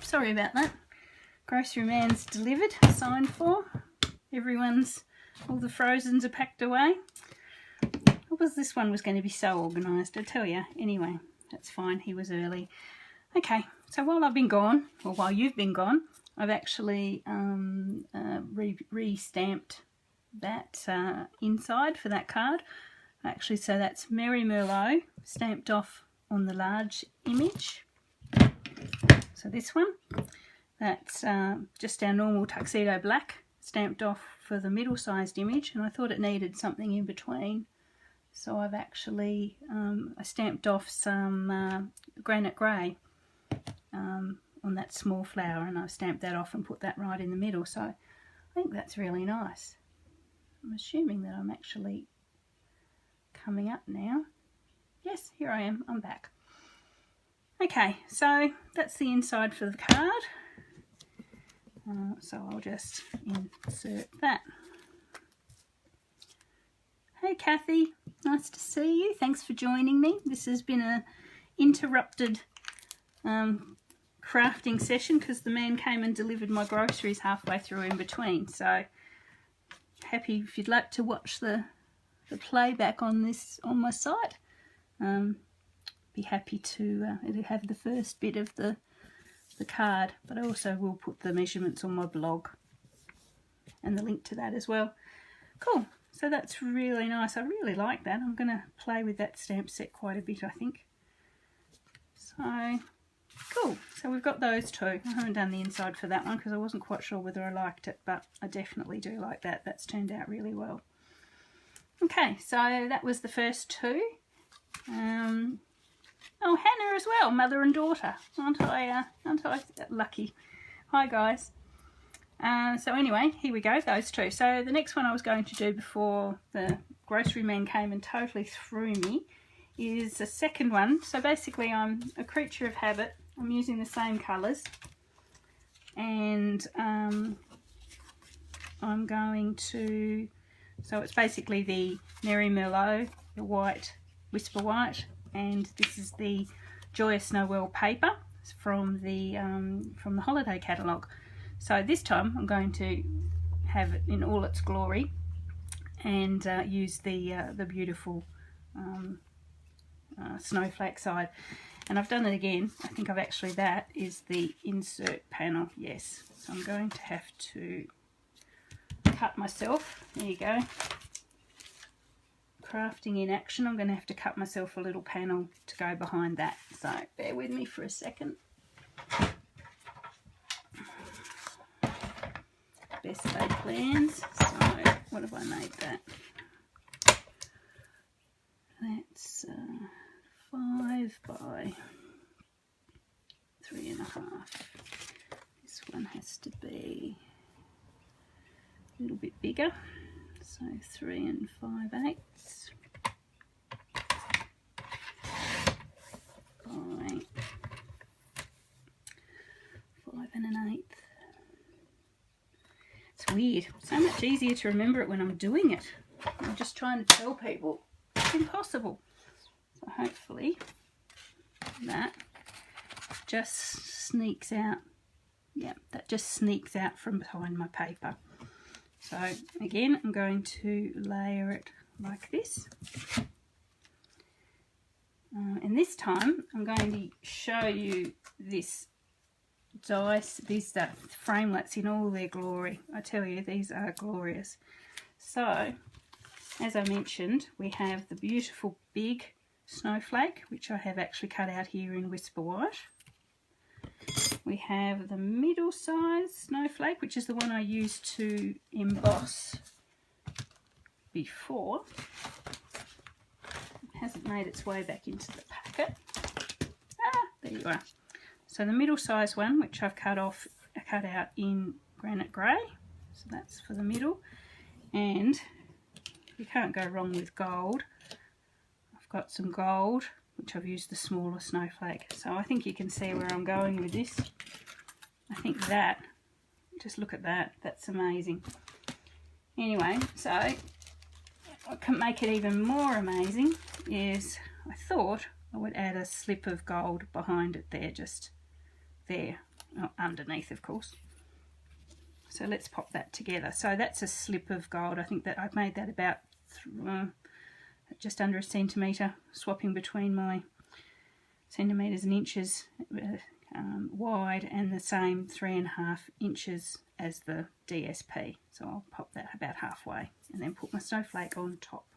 sorry about that. Grocery man's delivered, signed for. All the frozens are packed away. This one was going to be so organised, I tell you. Anyway, that's fine, he was early. Okay, so while I've been gone, or while you've been gone, I've actually re-stamped that inside for that card. Actually, so that's Merry Merlot stamped off on the large image. So this one, that's just our normal tuxedo black stamped off for the middle-sized image, and I thought it needed something in between. So I've actually I stamped off some granite grey on that small flower, and I've stamped that off and put that right in the middle. So I think that's really nice. I'm assuming that I'm actually coming up now. Yes, here I am, I'm back. Okay, so that's the inside for the card. So I'll just insert that. Hey Kathy, nice to see you. Thanks for joining me. This has been a interrupted crafting session because the man came and delivered my groceries halfway through in between. So happy if you'd like to watch the playback on my site. Be happy to have the first bit of the card, but I also will put the measurements on my blog and the link to that as well. Cool. So that's really nice. I really like that. I'm going to play with that stamp set quite a bit, I think. So, cool. So we've got those two. I haven't done the inside for that one because I wasn't quite sure whether I liked it, but I definitely do like that. That's turned out really well. Okay, so that was the first two. Oh, Hannah as well, mother and daughter. Aren't I lucky? Hi, guys. So anyway, here we go, those two. So the next one I was going to do before the grocery man came and totally threw me is the second one. So basically I'm a creature of habit. I'm using the same colours. And I'm going to... So it's basically the Merry Merlot, the white, Whisper White, and this is the Joyous Noel paper from the holiday catalogue. So this time I'm going to have it in all its glory and use the beautiful Snowflake side. And I've done it again. I think that is the insert panel, yes. So I'm going to have to cut myself. There you go. Crafting in action. I'm going to have to cut myself a little panel to go behind that. So bear with me for a second. Best laid plans. So what have I made that? That's 5 by 3.5. This one has to be a little bit bigger. So 3 5/8 by 5 1/8. It's weird. So much easier to remember it when I'm doing it. I'm just trying to tell people it's impossible. So hopefully that just sneaks out. Yeah, that just sneaks out from behind my paper. So again, I'm going to layer it like this. And this time I'm going to show you this dice, these framelits in all their glory. I tell you, these are glorious. So, as I mentioned, we have the beautiful big snowflake, which I have actually cut out here in Whisper White. We have the middle size snowflake, which is the one I used to emboss before. It hasn't made its way back into the packet. There you are. So the middle size one, which I've cut out in granite grey. So that's for the middle. And you can't go wrong with gold. I've got some gold, which I've used the smaller snowflake. So I think you can see where I'm going with this. I think that, just look at that, that's amazing. Anyway, so what can make it even more amazing is I thought I would add a slip of gold behind it there, just there. underneath, of course. So let's pop that together. So that's a slip of gold. I think that I've made that about just under a centimetre, swapping between my centimetres and inches wide, and the same 3.5 inches as the DSP. So I'll pop that about halfway and then put my snowflake on top.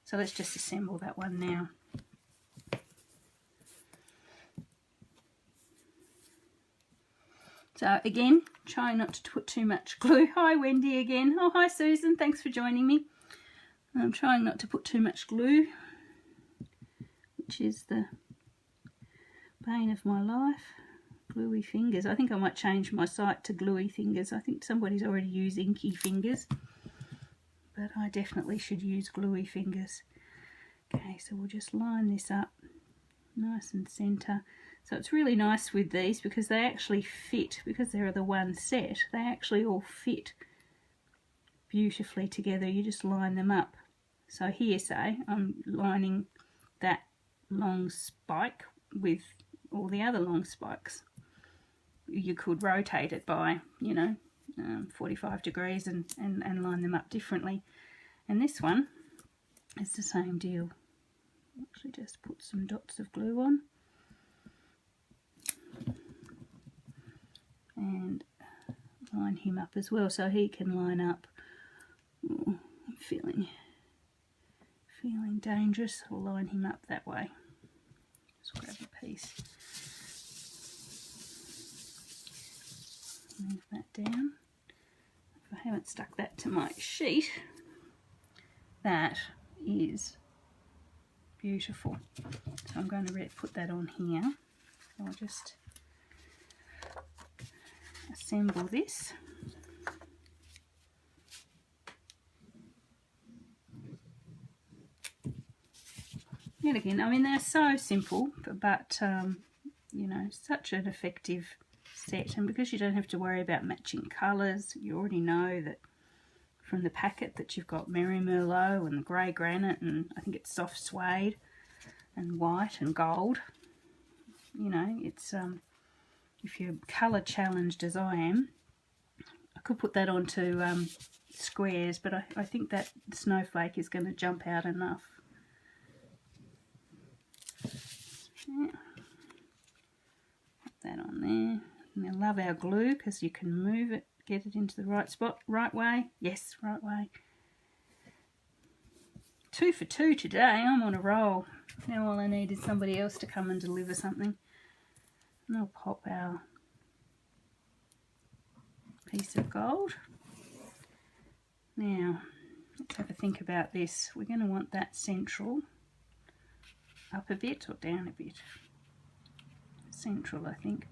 So let's just assemble that one now. So again, trying not to put too much glue. Hi Wendy again. Oh, hi Susan, thanks for joining me. I'm trying not to put too much glue, which is the bane of my life. Gluey fingers. I think I might change my site to gluey fingers. I think somebody's already used inky fingers, but I definitely should use gluey fingers. Okay, so we'll just line this up nice and centre. So it's really nice with these because they actually fit, because they're the one set, they actually all fit beautifully together. You just line them up. So here, say, I'm lining that long spike with all the other long spikes. You could rotate it by, 45 degrees and line them up differently. And this one is the same deal. Actually just put some dots of glue on. And line him up as well so he can line up. Oh, I'm feeling dangerous. I'll line him up that way. Just grab a piece. Move that down. If I haven't stuck that to my sheet, that is beautiful. So I'm going to put that on here. So I'll just assemble this. And again, I mean, they're so simple, but such an effective set. And because you don't have to worry about matching colours, you already know that from the packet that you've got Merry Merlot and grey granite, and I think it's soft suede and white and gold. It's if you're colour challenged as I am, I could put that onto squares, but I think that snowflake is going to jump out enough. Yeah. Put that on there. And I love our glue because you can move it, get it into the right spot, right way. Yes, right way. 2 for 2 today. I'm on a roll. Now all I need is somebody else to come and deliver something. And I'll pop our piece of gold. Now, let's have a think about this. We're going to want that central up a bit or down a bit. Central, I think.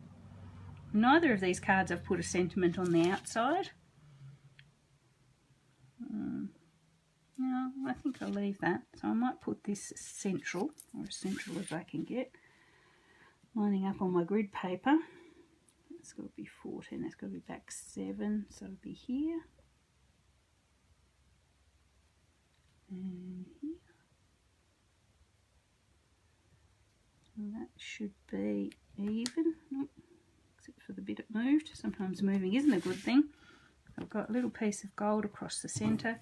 Neither of these cards I've put a sentiment on the outside. No, I think I'll leave that. So I might put this central, or as central as I can get. Lining up on my grid paper. It's got to be 14, that's got to be back 7, so it'll be here. And here. And that should be even, except for the bit it moved. Sometimes moving isn't a good thing. I've got a little piece of gold across the centre,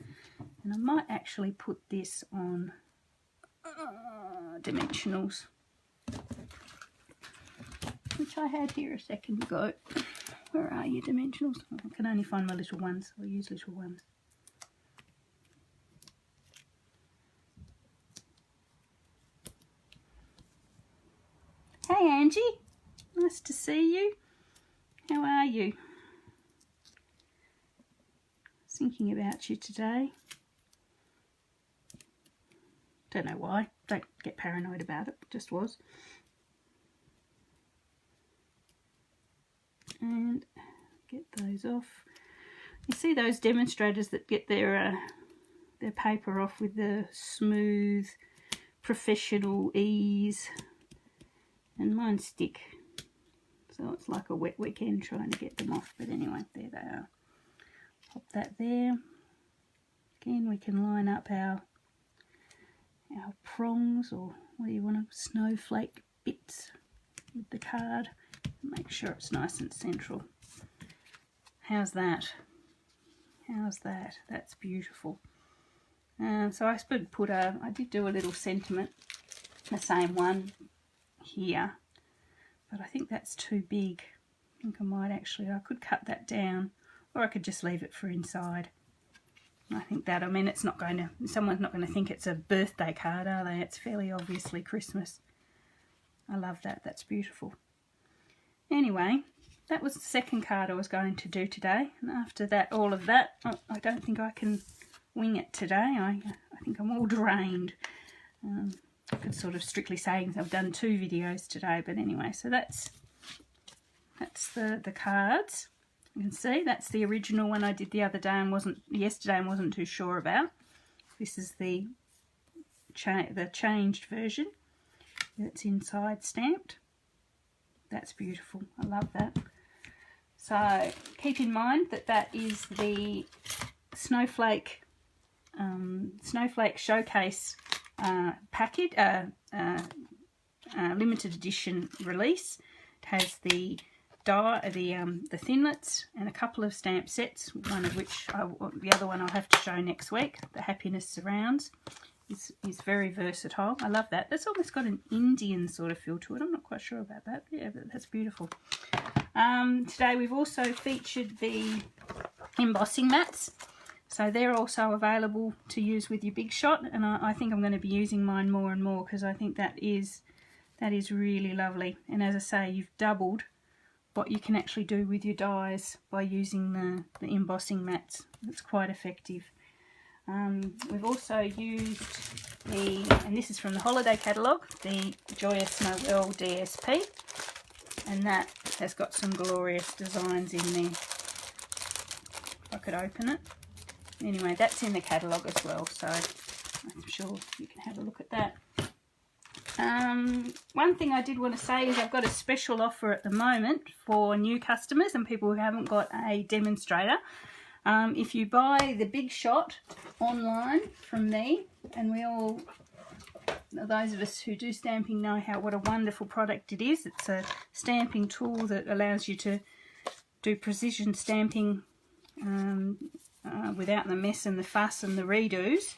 and I might actually put this on dimensionals, which I had here a second ago. Where are you, dimensionals? I can only find my little ones. I'll use little ones. Hey Angie, nice to see you. How are you? Thinking about you today. Don't know why. Don't get paranoid about it. Just was. And get those off. You see those demonstrators that get their paper off with the smooth, professional ease, and mine stick. So it's like a wet weekend trying to get them off. But anyway, there they are. Pop that there. Again, we can line up our prongs, or what do you want, snowflake bits with the card. Make sure it's nice and central. How's that? How's that? That's beautiful. So I did do a little sentiment, the same one here, but I think that's too big. I think I could cut that down, or I could just leave it for inside. I think that, I mean, someone's not going to think it's a birthday card, are they? It's fairly obviously Christmas. I love that. That's beautiful. Anyway, that was the second card I was going to do today. And after that, all of that, I don't think I can wing it today. I think I'm all drained. I could sort of strictly say I've done 2 videos today, but anyway, so that's the cards. You can see that's the original one I did the other day and wasn't too sure about. This is the changed version. It's inside stamped. That's beautiful. I love that. So keep in mind that is the Snowflake Showcase package, limited edition release. It has the the thinlits and a couple of stamp sets, one of which the other one I'll have to show next week. The Happiness Surrounds is very versatile. I love that. That's almost got an Indian sort of feel to it. I'm not quite sure about that. Yeah, but that's beautiful. Today we've also featured the embossing mats. So they're also available to use with your Big Shot, and I think I'm going to be using mine more and more because I think that is really lovely. And as I say, you've doubled what you can actually do with your dies by using the embossing mats. It's quite effective. We've also used and this is from the holiday catalogue, the Joyous Noel DSP, and that has got some glorious designs in there. If I could open it. Anyway, that's in the catalogue as well, so I'm sure you can have a look at that. One thing I did want to say is I've got a special offer at the moment for new customers and people who haven't got a demonstrator. If you buy the Big Shot online from me, and those of us who do stamping know what a wonderful product it is. It's a stamping tool that allows you to do precision stamping without the mess and the fuss and the redos.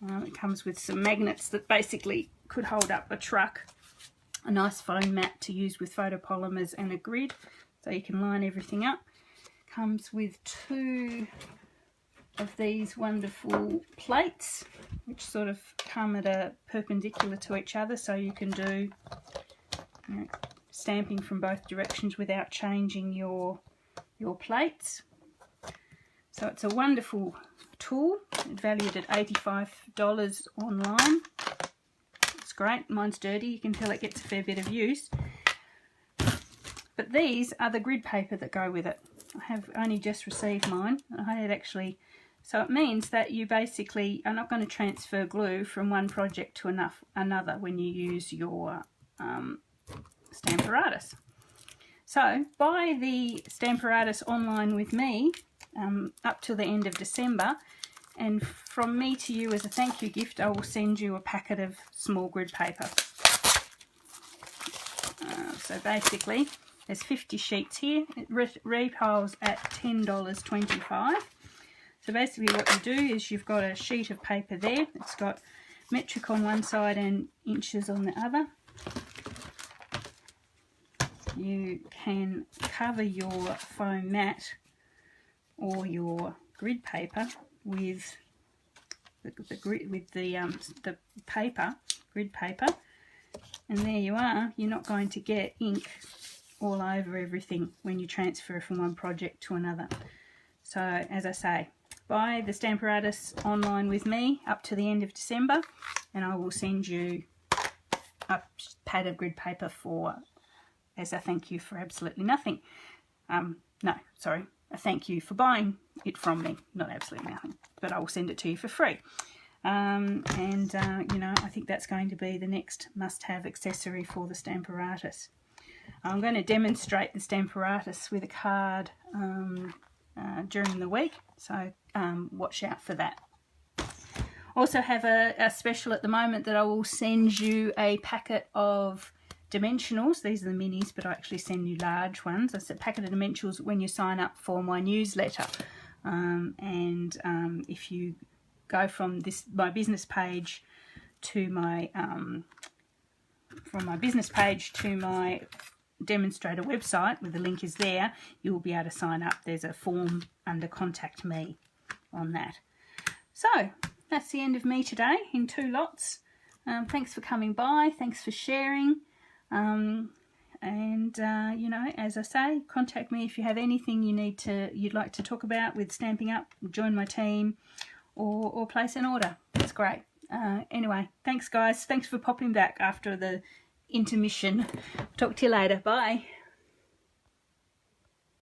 It comes with some magnets that basically could hold up a truck, a nice foam mat to use with photopolymers, and a grid so you can line everything up. Comes with 2 of these wonderful plates which sort of come at a perpendicular to each other, so you can do stamping from both directions without changing your plates. So it's a wonderful tool, valued at $85 online. It's great. Mine's dirty, you can tell it gets a fair bit of use. But these are the grid paper that go with it. I have only just received mine. I had actually, so it means that you basically are not going to transfer glue from one project to another when you use your Stamparatus. So buy the Stamparatus online with me up till the end of December, and from me to you as a thank you gift, I will send you a packet of small grid paper. So basically there's 50 sheets here. It retails at $10.25. So basically what you do is you've got a sheet of paper there. It's got metric on one side and inches on the other. You can cover your foam mat or your grid paper with the grid paper, and there you are. You're not going to get ink all over everything when you transfer from one project to another. So as I say, buy the Stamparatus online with me up to the end of December, and I will send you a pad of grid paper as a thank you for absolutely nothing. No, sorry, a thank you for buying it from me, not absolutely nothing, but I will send it to you for free. You know, I think that's going to be the next must-have accessory for the Stamparatus. I'm going to demonstrate the Stamparatus with a card during the week, so watch out for that. Also have a special at the moment that I will send you a packet of dimensionals. These are the minis, but I actually send you large ones. I said packet of dimensionals when you sign up for my newsletter. If you go from my business page to my demonstrator website, where the link is there, you will be able to sign up. There's a form under Contact Me on that. So that's the end of me today in 2 lots. Thanks for coming by. Thanks for sharing. You know, as I say, contact me if you have anything you'd like to talk about with Stampin' Up, join my team, or place an order. That's great. Anyway, thanks guys. Thanks for popping back after the intermission. Talk to you later. Bye.